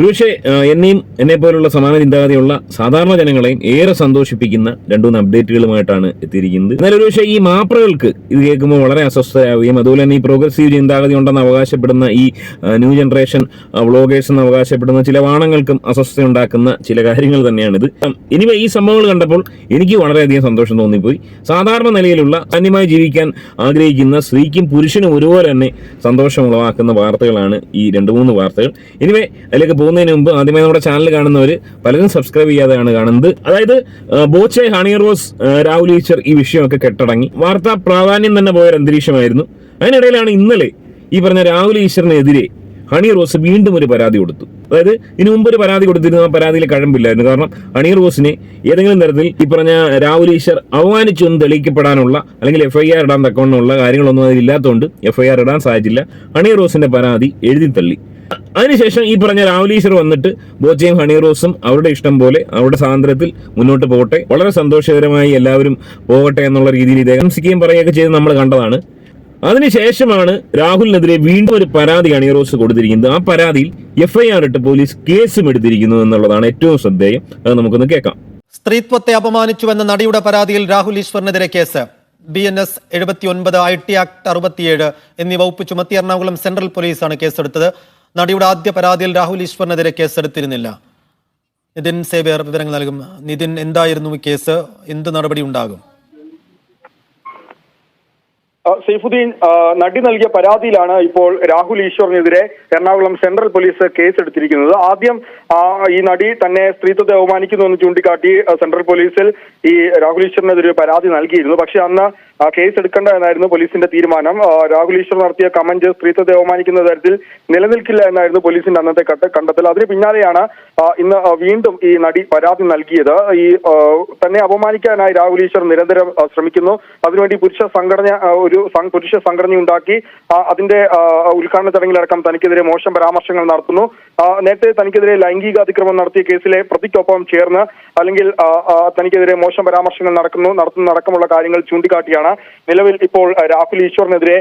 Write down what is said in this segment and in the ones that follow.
ഒരുപക്ഷെ എന്നെ പോലുള്ള സമാന ചിന്താഗതിയുള്ള സാധാരണ ജനങ്ങളെയും ഏറെ സന്തോഷിപ്പിക്കുന്ന രണ്ടുമൂന്ന് അപ്ഡേറ്റുകളുമായിട്ടാണ് എത്തിയിരിക്കുന്നത്. എന്നാൽ ഒരുപക്ഷെ ഈ മാപ്രകൾക്ക് ഇത് കേൾക്കുമ്പോൾ വളരെ അസ്വസ്ഥരാകുകയും അതുപോലെ തന്നെ ഈ പ്രോഗ്രസീവ് ചിന്താഗതി ഉണ്ടെന്ന് അവകാശപ്പെടുന്ന ഈ ന്യൂ ജനറേഷൻ വ്ളോഗേഴ്സ് എന്ന് അവകാശപ്പെടുന്ന ചില വാണങ്ങൾക്കും അസ്വസ്ഥ ഉണ്ടാക്കുന്ന ചില കാര്യങ്ങൾ തന്നെയാണിത്. ഇനിവേ ഈ സംഭവങ്ങൾ കണ്ടപ്പോൾ എനിക്ക് വളരെയധികം സന്തോഷം തോന്നിപ്പോയി. സാധാരണ നിലയിലുള്ള അന്യമായി ജീവിക്കാൻ ആഗ്രഹിക്കുന്ന സ്ത്രീക്കും പുരുഷനും ഒരുപോലെ തന്നെ സന്തോഷം ഉളവാക്കുന്ന വാർത്തകളാണ് ഈ 2-3 വാർത്തകൾ. ഇനിവേ അതിലേക്ക് പോകുന്നതിന് മുമ്പ് ആദ്യമായി നമ്മുടെ ചാനൽ കാണുന്നവർ പലരും സബ്സ്ക്രൈബ് ചെയ്യാതെയാണ് കാണുന്നത്. അതായത് ബോച്ചെ, ഹണി റോസ്, രാഹുൽ ഈശ്വർ ഈ വിഷയമൊക്കെ കെട്ടടങ്ങി വാർത്താ പ്രാധാന്യം തന്നെ പോയൊരു അന്തരീക്ഷമായിരുന്നു. അതിനിടയിലാണ് ഇന്നലെ ഈ പറഞ്ഞ രാഹുൽ ഈശ്വറിനെതിരെ ഹണി റോസ് വീണ്ടും ഒരു പരാതി കൊടുത്തു. അതായത് ഇതിനു മുമ്പ് ഒരു പരാതി കൊടുത്തിരുന്നു, ആ പരാതിയിൽ കഴമ്പില്ലായിരുന്നു. കാരണം ഹണി റോസിനെ ഏതെങ്കിലും തരത്തിൽ ഈ പറഞ്ഞ രാഹുൽ ഈശ്വർ അവമാനിച്ചു എന്ന് തെളിയിക്കപ്പെടാനുള്ള അല്ലെങ്കിൽ FIR ഇടാൻ തക്കവണ്ണമുള്ള കാര്യങ്ങളൊന്നും അതിലില്ലാത്തതുകൊണ്ട് FIR ഇടാൻ സാധിച്ചില്ല. ഹണി റോസിന്റെ പരാതി എഴുതിത്തള്ളി. അതിനുശേഷം ഈ പറഞ്ഞ രാഹുൽ ഈശ്വർ വന്നിട്ട് ബോച്ചയും ഹണി റോസും അവരുടെ ഇഷ്ടം പോലെ അവരുടെ സ്വാതന്ത്ര്യത്തിൽ മുന്നോട്ട് പോകട്ടെ, വളരെ സന്തോഷകരമായി എല്ലാവരും പോകട്ടെ എന്നുള്ള രീതിയിൽ ഇദ്ദേഹം പറയുകയൊക്കെ ചെയ്ത് നമ്മൾ കണ്ടതാണ്. അതിനുശേഷമാണ് രാഹുലിനെതിരെ വീണ്ടും ഒരു പരാതി ഹണി റോസ് കൊടുത്തിരിക്കുന്നത്. ആ പരാതിയിൽ FIR ഇട്ട് പോലീസ് കേസും എടുത്തിരിക്കുന്നു എന്നുള്ളതാണ് ഏറ്റവും ശ്രദ്ധേയം. അത് നമുക്കൊന്ന് കേൾക്കാം. സ്ത്രീത്വത്തെ അപമാനിച്ചുവെന്ന നടിയുടെ പരാതിയിൽ Rahul ഈശ്വറിനെതിരെ case. BNS 79, IT Act 67 എന്നീ വകുപ്പ് ചുമത്തി എറണാകുളം സെൻട്രൽ പോലീസാണ് കേസെടുത്തത്. നടിയുടെ ആദ്യ പരാതിയിൽ രാഹുൽ ഈശ്വറിനെതിരെ കേസെടുത്തിരുന്നില്ല. നിതിൻ സേവ്യർ വിവരങ്ങൾ നൽകും. നിതിൻ, എന്തായിരുന്നു കേസ്? എന്ത് നടപടി ഉണ്ടാകും? സൈഫുദ്ദീൻ, നടി നൽകിയ പരാതിയിലാണ് ഇപ്പോൾ രാഹുൽ ഈശ്വറിനെതിരെ എറണാകുളം സെൻട്രൽ പോലീസ് കേസ് എടുത്തിരിക്കുന്നത്. ആദ്യം ഈ നടി തന്നെ സ്ത്രീത്വത്തെ അവമാനിക്കുന്നു എന്ന് ചൂണ്ടിക്കാട്ടി സെൻട്രൽ പോലീസിൽ ഈ രാഹുൽ ഈശ്വറിനെതിരെ പരാതി നൽകിയിരുന്നു. പക്ഷെ അന്ന് കേസ് എടുക്കേണ്ട എന്നായിരുന്നു പോലീസിന്റെ തീരുമാനം. രാഹുൽ ഈശ്വർ നടത്തിയ കമന്റ് സ്ത്രീത്വത്തെ അവമാനിക്കുന്ന തരത്തിൽ നിലനിൽക്കില്ല എന്നായിരുന്നു പോലീസിന്റെ അന്നത്തെ കണ്ടെത്തൽ. അതിന് പിന്നാലെയാണ് ഇന്ന് വീണ്ടും ഈ നടി പരാതി നൽകിയത്. ഈ തന്നെ അപമാനിക്കാനായി രാഹുൽ ഈശ്വർ നിരന്തരം ശ്രമിക്കുന്നു. അതിനുവേണ്ടി പുരുഷ സംഘടന ഉണ്ടാക്കി അതിന്റെ ഉദ്ഘാടന ചടങ്ങിലടക്കം തനിക്കെതിരെ മോശം പരാമർശങ്ങൾ നടത്തുന്നു. നേരത്തെ തനിക്കെതിരെ ലൈംഗിക അതിക്രമം നടത്തിയ കേസിലെ പ്രതിക്കൊപ്പം ചേർന്ന് അല്ലെങ്കിൽ തനിക്കെതിരെ മോശം പരാമർശങ്ങൾ നടക്കുന്നതടക്കമുള്ള കാര്യങ്ങൾ ചൂണ്ടിക്കാട്ടിയാണ് നിലവിൽ ഇപ്പോൾ രാഹുൽ ഈശ്വറിനെതിരെ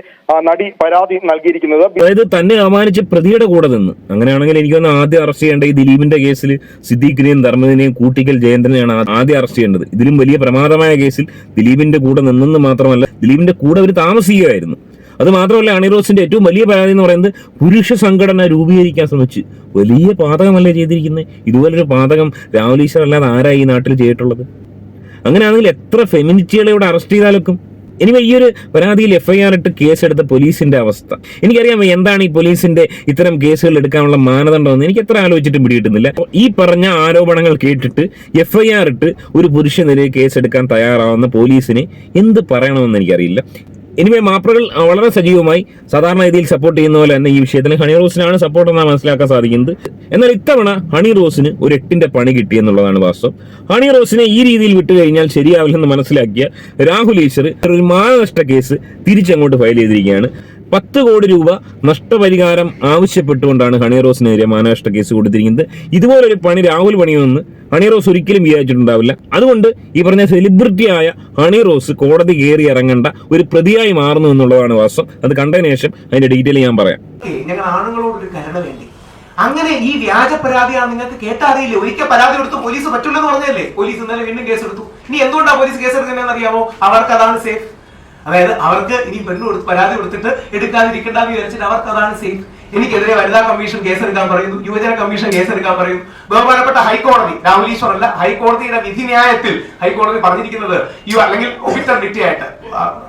നടി പരാതി നൽകിയിരിക്കുന്നത്. അതായത് തന്നെ അപമാനിച്ച് പ്രതിയുടെ കൂടെ നിന്ന്, അങ്ങനെയാണെങ്കിൽ എനിക്കൊന്ന് ആദ്യം അറസ്റ്റ് ചെയ്യേണ്ട ഈ ദിലീപിന്റെ കേസിൽ സിദ്ദീഖിനെയും ധർമ്മദിനെയും കൂട്ടിക്കൽ ജയന്ദ്രനെയാണ് ആദ്യം അറസ്റ്റ് ചെയ്യേണ്ടത്. ഇതിലും വലിയ പ്രമാദമായ കേസിൽ ദിലീപിന്റെ കൂടെ നിന്നെന്ന് മാത്രമല്ല, ദിലീപിന്റെ കൂടെ അവർ താമസിക്കുകയായിരുന്നു. അത് മാത്രമല്ല, ഹണി റോസിന്റെ ഏറ്റവും വലിയ പരാതി എന്ന് പറയുന്നത് പുരുഷ സംഘടന രൂപീകരിക്കാൻ ശ്രമിച്ച് വലിയ പാതകമല്ലേ ചെയ്തിരിക്കുന്നത്. ഇതുപോലൊരു പാതകം രാഹുൽ ഈശ്വർ അല്ലാതെ ആരാ ഈ നാട്ടിൽ ചെയ്തിട്ടുള്ളത്? അങ്ങനെയാണെങ്കിൽ എത്ര ഫെമിനിസ്റ്റുകളെ ഇവിടെ അറസ്റ്റ് ചെയ്താലൊക്കെ. ഇനി ഈ ഒരു പരാതിയിൽ FIR ഇട്ട് കേസെടുത്ത പോലീസിന്റെ അവസ്ഥ എനിക്കറിയാം. എന്താണ് ഈ പോലീസിന്റെ ഇത്തരം കേസുകൾ എടുക്കാനുള്ള മാനദണ്ഡമെന്ന് എനിക്ക് എത്ര ആലോചിച്ചിട്ടും പിടികിട്ടുന്നില്ല. ഈ പറഞ്ഞ ആരോപണങ്ങൾ കേട്ടിട്ട് FIR ഇട്ട് ഒരു പുരുഷനെതിരെ കേസെടുക്കാൻ തയ്യാറാവുന്ന പോലീസിനെ എന്ത് പറയണമെന്ന് എനിക്കറിയില്ല. മാപ്രകൾ വളരെ സജീവമായി സാധാരണ രീതിയിൽ സപ്പോർട്ട് ചെയ്യുന്ന പോലെ തന്നെ ഈ വിഷയത്തിൽ ഹണി റോസിനാണ് സപ്പോർട്ട് എന്നാണ് മനസ്സിലാക്കാൻ സാധിക്കുന്നത്. എന്നാൽ ഇത്തവണ ഹണി റോസിന് ഒരു 8ന്റെ പണി കിട്ടിയെന്നുള്ളതാണ് വാസ്തവം. ഹണി റോസിനെ ഈ രീതിയിൽ വിട്ടുകഴിഞ്ഞാൽ ശരിയാവില്ലെന്ന് മനസ്സിലാക്കിയ രാഹുൽ ഈശ്വർ ഒരു മാനനഷ്ട കേസ് തിരിച്ചങ്ങോട്ട് ഫയൽ ചെയ്തിരിക്കുകയാണ്. 10 കോടി രൂപ നഷ്ടപരിഹാരം ആവശ്യപ്പെട്ടുകൊണ്ടാണ് ഹണി റോസിനെതിരെ മാനനഷ്ട കേസ് കൊടുത്തിരിക്കുന്നത്. ഇതുപോലൊരു പണി രാഹുൽ പണിയൊന്ന് ഹണി റോസ് ഒരിക്കലും വിചാരിച്ചിട്ടുണ്ടാവില്ല. അതുകൊണ്ട് ഈ പറഞ്ഞ സെലിബ്രിറ്റിയായ ഹണി റോസ് കോടതി കയറി ഇറങ്ങേണ്ട ഒരു പ്രതിയായി മാറുന്നു എന്നുള്ളതാണ് വാസ്തവം. അത് കണ്ടതിന് ശേഷം അതിന്റെ ഡീറ്റെയിൽ ഞാൻ പറയാം. ഞങ്ങൾ ആണുങ്ങളോടൊരു കരുണ വേണ്ടി അങ്ങനെ ഈ വ്യാജ പരാതിയാണ് നിങ്ങൾക്ക് കേട്ടറിയില്ലേ? ഒരിക്കൽ പരാതി കൊടുത്ത് പോലീസ് പറ്റില്ലെന്ന് പറഞ്ഞല്ലേ പോലീസ് ഇന്നലെ വീണ്ടും കേസെടുത്തു. ഇനി എന്തുകൊണ്ടാണ് പോലീസ് കേസെടുക്കുന്നതെന്ന് അറിയാമോ? അവർക്ക് അതാണ് സേഫ്. അതായത് അവർക്ക് ഇനി പരാതി കൊടുത്തിട്ട് എടുക്കാതിരിക്കേണ്ടെന്ന് വിചാരിച്ചിട്ട് അവർക്ക് അതാണ് സേഫ്. എനിക്കെതിരെ വനിതാ കമ്മീഷൻ കേസെടുക്കാൻ പറയുന്നു, യുവജന കമ്മീഷൻ കേസെടുക്കാൻ പറയുന്നു. ബഹുമാനപ്പെട്ട ഹൈക്കോടതി, രാഹുൽ ഈശ്വർ അല്ല, ഹൈക്കോടതിയുടെ വിധിന്യായത്തിൽ ഹൈക്കോടതി പറഞ്ഞിരിക്കുന്നത് അല്ലെങ്കിൽ ഒഫീസർ ഡിക്റ്റിയായിട്ട്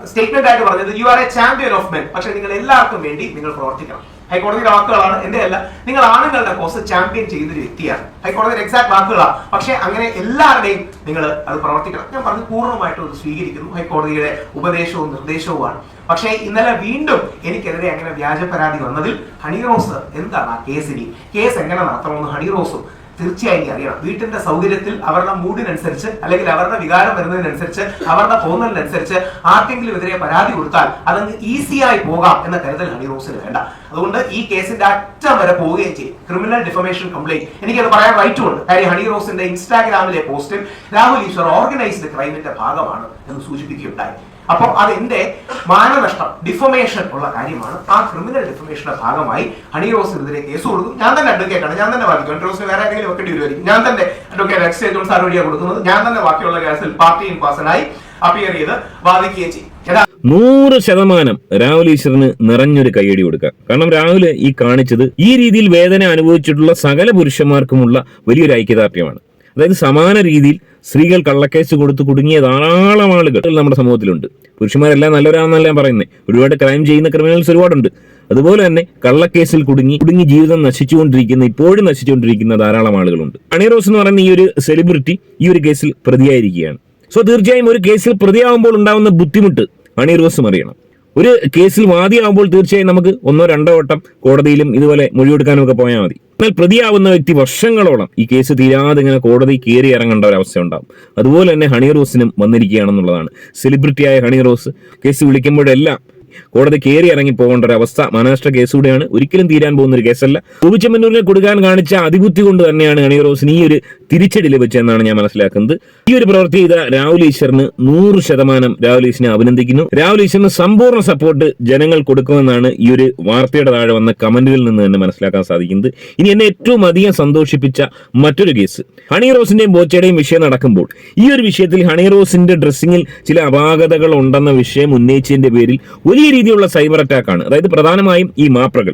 സ്റ്റേറ്റ്മെന്റ് ആയിട്ട് പറഞ്ഞത് you are A champion of men. പക്ഷെ നിങ്ങൾ എല്ലാവർക്കും വേണ്ടി നിങ്ങൾ പ്രവർത്തിക്കണം. ഹൈക്കോടതിയുടെ വാക്കുകളാണ്, എന്റെ അല്ല. നിങ്ങൾ ആണുങ്ങളുടെ കോസ് ചാമ്പ്യൻ ചെയ്യുന്നൊരു വ്യക്തിയാണ്. ഹൈക്കോടതിയുടെ എക്സാക്ട് വാക്കുകളാണ്. പക്ഷെ അങ്ങനെ എല്ലാവരുടെയും നിങ്ങൾ അത് പ്രവർത്തിക്കണം. ഞാൻ പറഞ്ഞ് പൂർണ്ണമായിട്ടും അത് സ്വീകരിക്കുന്നു. ഹൈക്കോടതിയുടെ ഉപദേശവും നിർദ്ദേശവുമാണ്. പക്ഷേ ഇന്നലെ വീണ്ടും എനിക്കെതിരെ അങ്ങനെ വ്യാജ പരാതി വന്നതിൽ ഹണി റോസ് എന്താണ് ആ കേസ് എങ്ങനെ നടത്തണമെന്ന് ഹണി റോസും തീർച്ചയായും അറിയണം. വീട്ടിന്റെ സൗകര്യത്തിൽ അവരുടെ മൂഡിനനുസരിച്ച് അല്ലെങ്കിൽ അവരുടെ വികാരം വരുന്നതിനനുസരിച്ച് അവരുടെ തോന്നലിനനുസരിച്ച് ആർക്കെങ്കിലും എതിരെ പരാതി കൊടുത്താൽ അതങ്ങ് ഈസിയായി പോകാം എന്ന കരുതൽ ഹണി റോസിന് വേണ്ട. അതുകൊണ്ട് ഈ കേസിന്റെ അറ്റം വരെ പോവുകയും ചെയ്യും. ക്രിമിനൽ ഡിഫമേഷൻ കംപ്ലൈന്റ് എനിക്കത് പറയാൻ റൈറ്റും ഉണ്ട്. കാര്യം ഹണി റോസിന്റെ ഇൻസ്റ്റാഗ്രാമിലെ പോസ്റ്റിൽ രാഹുൽ ഈശ്വർ ഓർഗനൈസ്ഡ് ക്രൈമിന്റെ ഭാഗമാണ് എന്ന് സൂചിപ്പിക്കുകയുണ്ടായി. അപ്പോൾ അതെന്റെ മാനനഷ്ടം, ഡിഫമേഷൻ ഉള്ള കാര്യമാണ്. ആ ക്രിമിനൽ ഡിഫമേഷന്റെ ഭാഗമായി ഹണി റോസിനെതിരെ കേസ് കൊടുക്കും. ഞാൻ തന്നെ അഡ്വക്കേറ്റാണ്, ഞാൻ തന്നെ വാദിക്കും. ഹണി റോസിന് വേറെ ആരെങ്കിലും വെക്കേണ്ടി വരുമായിരിക്കും. ഞാൻ തന്നെ അഡ്വക്കേറ്റ് എക്സ് ജോൺ സാർ വഴിയാണ് കൊടുക്കുന്നത്. ഞാൻ തന്നെ ബാക്കിയുള്ള കേസിൽ പാർട്ടി ഇൻ പേഴ്സണായി അപ്പിയർ ചെയ്ത് വാദിക്കുകയും ചെയ്യും. 100% രാഹുൽ ഈശ്വറിന് നിറഞ്ഞൊരു കയ്യടി കൊടുക്കാം. കാരണം രാഹുൽ ഈ കാണിച്ചത് ഈ രീതിയിൽ വേദന അനുഭവിച്ചിട്ടുള്ള സകല പുരുഷന്മാർക്കുമുള്ള വലിയൊരു ഐക്യദാർഢ്യമാണ്. അതായത് സമാന രീതിയിൽ സ്ത്രീകൾ കള്ളക്കേസ് കൊടുത്ത് കുടുങ്ങിയ ധാരാളം ആളുകൾ നമ്മുടെ സമൂഹത്തിലുണ്ട്. പുരുഷന്മാരെല്ലാം നല്ലവരാണെന്നല്ല ഞാൻ പറയുന്നത്. ഒരുപാട് ക്രൈം ചെയ്യുന്ന ക്രിമിനൽസ് ഒരുപാടുണ്ട്. അതുപോലെ തന്നെ കള്ളക്കേസിൽ കുടുങ്ങി ജീവിതം ഇപ്പോഴും നശിച്ചുകൊണ്ടിരിക്കുന്ന ധാരാളം ആളുകളുണ്ട്. ഹണി റോസ് എന്ന് പറയുന്ന ഈ ഒരു സെലിബ്രിറ്റി ഈ ഒരു കേസിൽ പ്രതിയായിരിക്കുകയാണ്. സോ തീർച്ചയായും ഒരു കേസിൽ പ്രതിയാവുമ്പോൾ ഉണ്ടാവുന്ന ബുദ്ധിമുട്ട് ഹണി റോസും അറിയണം. ഒരു കേസിൽ വാദിയാവുമ്പോൾ തീർച്ചയായും നമുക്ക് 1-2 വട്ടം കോടതിയിലും ഇതുപോലെ മൊഴിയെടുക്കാനും ഒക്കെ പോയാൽ മതി. എന്നാൽ പ്രതിയാവുന്ന വ്യക്തി വർഷങ്ങളോളം ഈ കേസ് തീരാതെ ഇങ്ങനെ കോടതി കയറി ഇറങ്ങേണ്ട ഒരു അവസ്ഥ ഉണ്ടാവും. അതുപോലെ തന്നെ ഹണി റോസിനും വന്നിരിക്കുകയാണെന്നുള്ളതാണ്. സെലിബ്രിറ്റിയായ ഹണി റോസ് കേസ് വിളിക്കുമ്പോഴെല്ലാം കോടതി കയറി ഇറങ്ങി പോകേണ്ട ഒരു അവസ്ഥ മാനനഷ്ട കേസുകൂടെയാണ്. ഒരിക്കലും തീരാൻ പോകുന്ന ഒരു കേസല്ല. ചെമ്മന്നൂരിനെ കൊടുക്കാൻ കാണിച്ച അതിബുദ്ധി കൊണ്ട് തന്നെയാണ് ഹണി റോസിന് ഈ ഒരു തിരിച്ചടി ലഭിച്ചതെന്നാണ് ഞാൻ മനസ്സിലാക്കുന്നത്. ഈ ഒരു പ്രവൃത്തി ചെയ്ത രാഹുൽ ഈശ്വറിന് 100% രാഹുൽ ഈശ്വറിനെ അഭിനന്ദിക്കുന്നു. രാഹുൽ ഈശ്വറിന് സമ്പൂർണ്ണ സപ്പോർട്ട് ജനങ്ങൾ കൊടുക്കുമെന്നാണ് ഈ ഒരു വാർത്തയുടെ താഴെ വന്ന കമന്റുകളിൽ നിന്ന് തന്നെ മനസ്സിലാക്കാൻ സാധിക്കുന്നത്. ഇനി എന്നെ ഏറ്റവും അധികം സന്തോഷിപ്പിച്ച മറ്റൊരു കേസ്, ഹണി റോസിന്റെയും ബോച്ചയുടെയും വിഷയം നടക്കുമ്പോൾ ഈ ഒരു വിഷയത്തിൽ ഹണി റോസിന്റെ ഡ്രസ്സിങ്ങിൽ ചില അപാകതകൾ ഉണ്ടെന്ന വിഷയം ഉന്നയിച്ചതിന്റെ പേരിൽ വലിയ രീതിയിലുള്ള സൈബർ അറ്റാക്കാണ്. അതായത് പ്രധാനമായും ഈ മാപ്രകൾ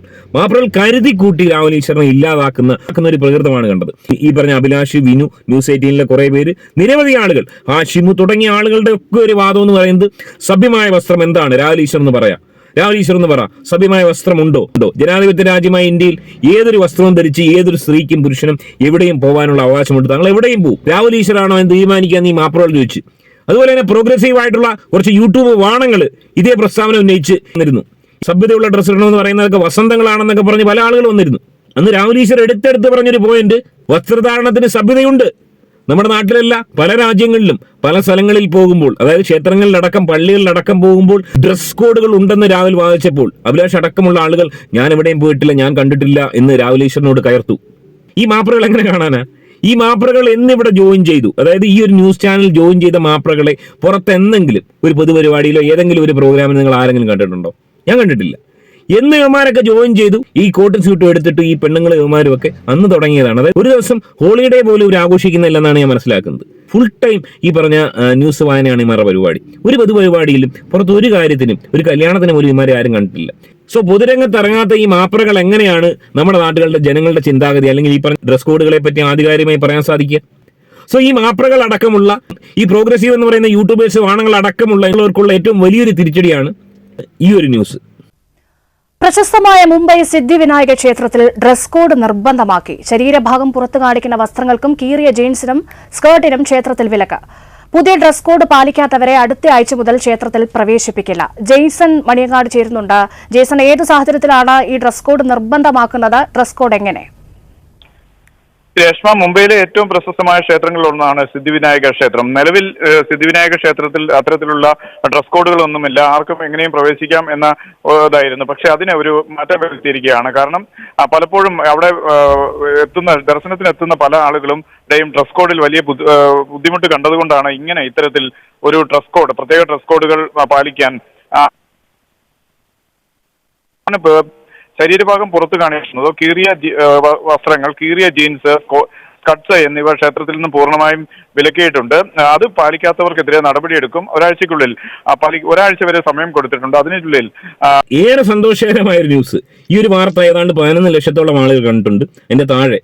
കരുതി കൂട്ടി രാഹുൽ ഈശ്വറിനെ ഇല്ലാതാക്കുന്ന ഒരു പ്രകൃതമാണ് കണ്ടത്. ഈ പറഞ്ഞ അഭിലാഷ്, വിനു, ന്യൂസ് 18 കുറെ പേര്, നിരവധി ആളുകൾ, ഹാഷിമു തുടങ്ങിയ ആളുകളുടെ ഒക്കെ ഒരു വാദം എന്ന് പറയുന്നത് സഭ്യമായ വസ്ത്രം എന്താണ് രാഹുൽ ഈശ്വർ എന്ന് പറയാം. രാഹുൽ ഈശ്വർ എന്ന് പറ, സഭ്യമായ വസ്ത്രമുണ്ടോ? ജനാധിപത്യ രാജ്യമായ ഇന്ത്യയിൽ ഏതൊരു വസ്ത്രവും ധരിച്ച് ഏതൊരു സ്ത്രീക്കും പുരുഷനും എവിടെയും പോകാനുള്ള അവകാശമുണ്ട്. താങ്കൾ എവിടെയും പോകും. രാഹുൽ ഈശ്വറാണോ എന്ന് തീരുമാനിക്കാൻ ഈ മാപ്രകൾ ചോദിച്ചു. അതുപോലെ തന്നെ പ്രോഗ്രസീവ് ആയിട്ടുള്ള കുറച്ച് യൂട്യൂബ് വാണങ്ങൾ ഇതേ പ്രസ്താവന ഉന്നയിച്ച് വന്നിരുന്നു. സഭ്യതയുള്ള ഡ്രസ്സ് ഇടണമെന്ന് പറയുന്നതൊക്കെ വസന്തങ്ങളാണെന്നൊക്കെ പറഞ്ഞ് പല ആളുകൾ വന്നിരുന്നു. അന്ന് രാഹുൽ ഈശ്വർ എടുത്തെടുത്ത് പറഞ്ഞൊരു പോയിന്റ്, വസ്ത്രധാരണത്തിന് സഭ്യതയുണ്ട്. നമ്മുടെ നാട്ടിലല്ല, പല രാജ്യങ്ങളിലും പല സ്ഥലങ്ങളിൽ പോകുമ്പോൾ, അതായത് ക്ഷേത്രങ്ങളിലടക്കം പള്ളികളിലടക്കം പോകുമ്പോൾ ഡ്രസ് കോഡുകൾ ഉണ്ടെന്ന് രാഹുൽ വാദിച്ചപ്പോൾ അഭിലാഷ് അടക്കമുള്ള ആളുകൾ ഞാൻ എവിടെയും പോയിട്ടില്ല, ഞാൻ കണ്ടിട്ടില്ല എന്ന് രാഹുൽ ഈശ്വറിനോട് കയർത്തു. ഈ മാപ്രകൾ എങ്ങനെ കാണാനാ? ഈ മാപ്രകൾ എന്നിവിടെ ജോയിൻ ചെയ്തു. അതായത് ഈ ഒരു ന്യൂസ് ചാനൽ ജോയിൻ ചെയ്ത മാപ്രകളെ പുറത്തെന്തെങ്കിലും ഒരു പൊതുപരിപാടിയിലോ ഏതെങ്കിലും ഒരു പ്രോഗ്രാമിൽ നിങ്ങൾ ആരെങ്കിലും കണ്ടിട്ടുണ്ടോ? ഞാൻ കണ്ടിട്ടില്ല. എന്ന് യുവമാരൊക്കെ ജോയിൻ ചെയ്തു. ഈ കോട്ടും സ്യൂട്ടും എടുത്തിട്ട് ഈ പെണ്ണുങ്ങൾ യുവമാരും ഒക്കെ അന്ന് തുടങ്ങിയതാണ്. അതായത് ഒരു ദിവസം ഹോളിഡേ പോലും ഇവർ ആഘോഷിക്കുന്നില്ലെന്നാണ് ഞാൻ മനസ്സിലാക്കുന്നത്. ഫുൾ ടൈം ഈ പറഞ്ഞ ന്യൂസ് വായനയാണ് ഇമാരുടെ പരിപാടി. ഒരു പൊതുപരിപാടിയിലും പുറത്ത് ഒരു കാര്യത്തിനും, ഒരു കല്യാണത്തിനും പോലും ഇമാരെ ആരും കണ്ടിട്ടില്ല. സോ പൊതുരംഗത്ത് ഇറങ്ങാത്ത ഈ മാപ്രകൾ എങ്ങനെയാണ് നമ്മുടെ നാട്ടുകളുടെ ജനങ്ങളുടെ ചിന്താഗതി അല്ലെങ്കിൽ ഈ പറഞ്ഞ ഡ്രസ് കോഡുകളെ പറ്റി ആധികാരികമായി പറയാൻ സാധിക്കുക? സോ ഈ മാപ്രകൾ അടക്കമുള്ള ഈ പ്രോഗ്രസീവ് എന്ന് പറയുന്ന യൂട്യൂബേഴ്സ് വാണങ്ങൾ അടക്കമുള്ളവർക്കുള്ള ഏറ്റവും വലിയൊരു തിരിച്ചടിയാണ് ഈ ഒരു ന്യൂസ്. പ്രശസ്തമായ മുംബൈ സിദ്ധിവിനായക ക്ഷേത്രത്തിൽ ഡ്രസ് കോഡ് നിർബന്ധമാക്കി. ശരീരഭാഗം പുറത്തു കാണിക്കുന്ന വസ്ത്രങ്ങൾക്കും കീറിയ ജീൻസിനും സ്കേർട്ടിനും ക്ഷേത്രത്തിൽ വിലക്ക്. പുതിയ ഡ്രസ് കോഡ് പാലിക്കാത്തവരെ അടുത്ത ആഴ്ച മുതൽ ക്ഷേത്രത്തിൽ പ്രവേശിപ്പിക്കില്ല. ജെയ്സൺ മണിയങ്ങാട് ചേരുന്നുണ്ട്. ജെയ്സൺ, ഏത് സാഹചര്യത്തിലാണ് ഈ ഡ്രസ് കോഡ് നിർബന്ധമാക്കുന്നത്? ഡ്രസ് കോഡ് എങ്ങനെ? രേഷ്മ, മുംബൈയിലെ ഏറ്റവും പ്രശസ്തമായ ക്ഷേത്രങ്ങളിലൊന്നാണ് സിദ്ധിവിനായക ക്ഷേത്രം. നിലവിൽ സിദ്ധിവിനായക ക്ഷേത്രത്തിൽ അത്തരത്തിലുള്ള ഡ്രസ് കോഡുകളൊന്നുമില്ല. ആർക്കും എങ്ങനെയും പ്രവേശിക്കാം എന്ന ഇതായിരുന്നു. പക്ഷെ അതിനെ ഒരു മാറ്റം വരുത്തിയിരിക്കുകയാണ്. കാരണം പലപ്പോഴും അവിടെ ദർശനത്തിന് എത്തുന്ന പല ആളുകളും ഡ്രസ് കോഡിൽ വലിയ ബുദ്ധിമുട്ട് കണ്ടതുകൊണ്ടാണ് ഇത്തരത്തിൽ ഒരു ഡ്രസ് കോഡ്, പ്രത്യേക ഡ്രസ് കോഡുകൾ പാലിക്കാൻ ശരീരഭാഗം പുറത്തു കാണിക്കുന്നതോ കീറിയ വസ്ത്രങ്ങൾ, കീറിയ ജീൻസ്, സ്കർട്ട്സ് എന്നിവ ക്ഷേത്രത്തിൽ നിന്നും പൂർണ്ണമായും വിലക്കിയിട്ടുണ്ട്. അത് പാലിക്കാത്തവർക്കെതിരെ നടപടിയെടുക്കും. ഒരാഴ്ച വരെ സമയം കൊടുത്തിട്ടുണ്ട്. അതിനുള്ളിൽ ഏറെ സന്തോഷകരമായ ഒരു ന്യൂസ്. ഈ ഒരു വാർത്ത ഏതാണ്ട് 11 ലക്ഷത്തോളം ആളുകൾ കണ്ടിട്ടുണ്ട്. എന്റെ താഴെ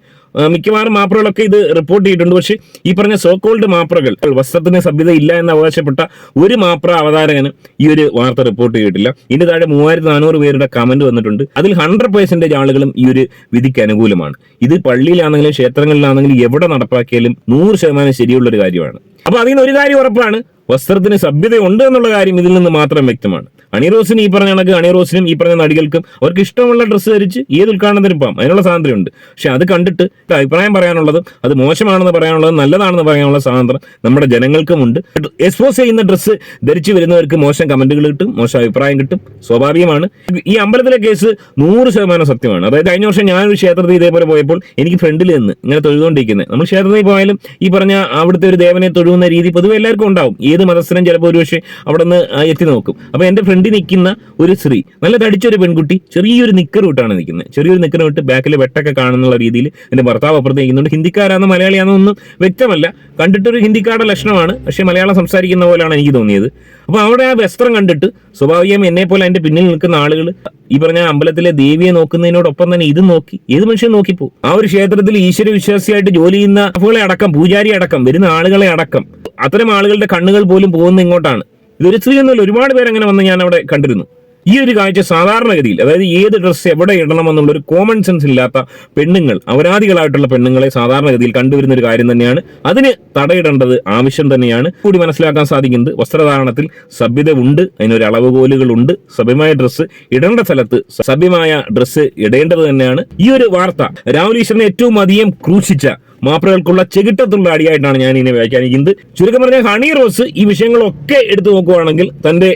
മിക്കവാറും മാപ്രകളൊക്കെ ഇത് റിപ്പോർട്ട് ചെയ്തിട്ടുണ്ട്. പക്ഷേ ഈ പറഞ്ഞ സോക്കോൾഡ് മാപ്രകൾ, വസ്ത്രത്തിന് സഭ്യത ഇല്ല എന്ന് അവകാശപ്പെട്ട ഒരു മാപ്ര അവതാരകന് ഈ ഒരു വാർത്ത റിപ്പോർട്ട് ചെയ്തിട്ടില്ല. ഇതിന്റെ താഴെ 3400 പേരുടെ കമന്റ് വന്നിട്ടുണ്ട്. അതിൽ 100% ആളുകളും ഈ ഒരു വിധിക്ക് അനുകൂലമാണ്. ഇത് പള്ളിയിലാണെങ്കിലും ക്ഷേത്രങ്ങളിലാണെങ്കിലും എവിടെ നടപ്പാക്കിയാലും 100% ശരിയുള്ളൊരു കാര്യമാണ്. അപ്പൊ അതിന് ഒരു കാര്യം ഉറപ്പാണ്, വസ്ത്രത്തിന് സഭ്യതയുണ്ട് എന്നുള്ള കാര്യം ഇതിൽ നിന്ന് മാത്രം വ്യക്തമാണ്. ഹണി റോസിന് ഈ പറഞ്ഞ കണക്ക്, ഹണി റോസിനും ഈ പറഞ്ഞ നടികൾക്കും അവർക്ക് ഇഷ്ടമുള്ള ഡ്രസ്സ് ധരിച്ച് ഏത് ഉദ്ഘാടനത്തിനും പോകാം, അതിനുള്ള സ്വാതന്ത്ര്യമുണ്ട്. പക്ഷെ അത് കണ്ടിട്ട് അഭിപ്രായം പറയാനുള്ളതും അത് മോശമാണെന്ന് പറയാനുള്ളതും നല്ലതാണെന്ന് പറയാനുള്ള സ്വാതന്ത്ര്യം നമ്മുടെ ജനങ്ങൾക്കുമുണ്ട്. എക്സ്പോസ് ചെയ്യുന്ന ഡ്രസ്സ് ധരിച്ചു വരുന്നവർക്ക് മോശം കമന്റുകൾ കിട്ടും, മോശം അഭിപ്രായം കിട്ടും, സ്വാഭാവികമാണ്. ഈ അമ്പലത്തിലെ കേസ് 100% സത്യമാണ്. അതായത് കഴിഞ്ഞ വർഷം ഞാനൊരു ക്ഷേത്രത്തിൽ ഇതേപോലെ പോയപ്പോൾ എനിക്ക് ഫ്രണ്ടിൽ നിന്ന് ഇങ്ങനെ തൊഴുതുകൊണ്ടിരിക്കുന്നത്, നമ്മൾ ക്ഷേത്രത്തിൽ പോയാലും ഈ പറഞ്ഞ അവിടുത്തെ ഒരു ദേവനെ തൊഴുകുന്ന രീതി പൊതുവെ എല്ലാവർക്കും ഉണ്ടാവും. ഏത് മതസ്ഥനും ചിലപ്പോൾ ഒരുപക്ഷെ അവിടെ നിന്ന് എത്തി നോക്കും. അപ്പോൾ എൻ്റെ ഫ്രണ്ടിൽ നിൽക്കുന്ന ഒരു സ്ത്രീ, നല്ല തടിച്ചൊരു പെൺകുട്ടി, ചെറിയൊരു നിക്കർ വിട്ടാണ് നിൽക്കുന്നത്. ചെറിയൊരു നിക്കർ വിട്ട് ബാക്കിൽ വെട്ടൊക്കെ കാണുന്നുള്ള രീതിയിൽ എൻ്റെ ഭർത്താവ് അപ്പുറത്ത് നിൽക്കുന്നുണ്ട്. ഹിന്ദിക്കാരാണോ മലയാളിയാണോ ഒന്നും വ്യക്തമല്ല, കണ്ടിട്ടൊരു ഹിന്ദിക്കാരുടെ ലക്ഷണമാണ്, പക്ഷേ മലയാളം സംസാരിക്കുന്ന പോലെയാണ് എനിക്ക് തോന്നിയത്. അപ്പോൾ അവിടെ ആ വസ്ത്രം കണ്ടിട്ട് സ്വാഭാവികം എന്നെ പോലെ അതിന്റെ പിന്നിൽ നിൽക്കുന്ന ആളുകൾ ഈ പറഞ്ഞ അമ്പലത്തിലെ ദേവിയെ നോക്കുന്നതിനോടൊപ്പം തന്നെ ഇതും നോക്കി, ഏത് മനുഷ്യൻ നോക്കിപ്പോ. ആ ഒരു ക്ഷേത്രത്തിൽ ഈശ്വര വിശ്വാസിയായിട്ട് ജോലി ചെയ്യുന്ന ആളുകളെ അടക്കം, പൂജാരി അടക്കം, വരുന്ന ആളുകളെ അടക്കം, അത്തരം ആളുകളുടെ കണ്ണുകൾ പോലും പോകുന്ന ഇങ്ങോട്ടാണ്. ഇതൊരു സ്ത്രീ എന്നല്ല, ഒരുപാട് പേരങ്ങനെ വന്ന് ഞാൻ അവിടെ കണ്ടിരുന്നു. ഈ ഒരു കാഴ്ച സാധാരണഗതിയിൽ, അതായത് ഏത് ഡ്രസ്സ് എവിടെ ഇടണമെന്നുള്ള ഒരു കോമൺ സെൻസ് ഇല്ലാത്ത പെണ്ണുങ്ങൾ, അപരാധികളായിട്ടുള്ള പെണ്ണുങ്ങളെ സാധാരണഗതിയിൽ കണ്ടുവരുന്ന ഒരു കാര്യം തന്നെയാണ്. അതിന് തടയിടേണ്ടത് ആവശ്യം തന്നെയാണ്. കൂടി മനസ്സിലാക്കാൻ സാധിക്കുന്നത് വസ്ത്രധാരണത്തിൽ സഭ്യത ഉണ്ട്, അതിനൊരു അളവുകോലുകളുണ്ട്. സഭ്യമായ ഡ്രസ്സ് ഇടേണ്ട സ്ഥലത്ത് സഭ്യമായ ഡ്രസ്സ് ഇടേണ്ടത് തന്നെയാണ്. ഈ ഒരു വാർത്ത രാഹുൽ ഈശ്വറിനെ ഏറ്റവും അധികം ക്രൂശിച്ച മാപ്രകൾക്കുള്ള ചെകിട്ടത്തുള്ള അടിയായിട്ടാണ് ഞാൻ ഇതിനെ വ്യാഖ്യാനിക്കുന്നത്. ചുരുക്കം പറഞ്ഞ ഹണി റോസ് ഈ വിഷയങ്ങളൊക്കെ എടുത്തു നോക്കുകയാണെങ്കിൽ തന്റെ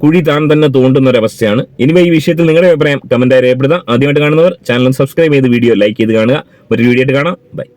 കുഴി താൻ തന്നെ തോണ്ടുന്ന ഒരു അവസ്ഥയാണ്. ഇനി ഈ വിഷയത്തിൽ നിങ്ങളുടെ അഭിപ്രായം കമന്റായി രേഖപ്പെടുത്താം. ആദ്യമായിട്ട് കാണുന്നവർ ചാനൽ സബ്സ്ക്രൈബ് ചെയ്ത് വീഡിയോ ലൈക്ക് ചെയ്ത് കാണുക. ഒരു വീഡിയോ ആയിട്ട് കാണാം. ബൈ.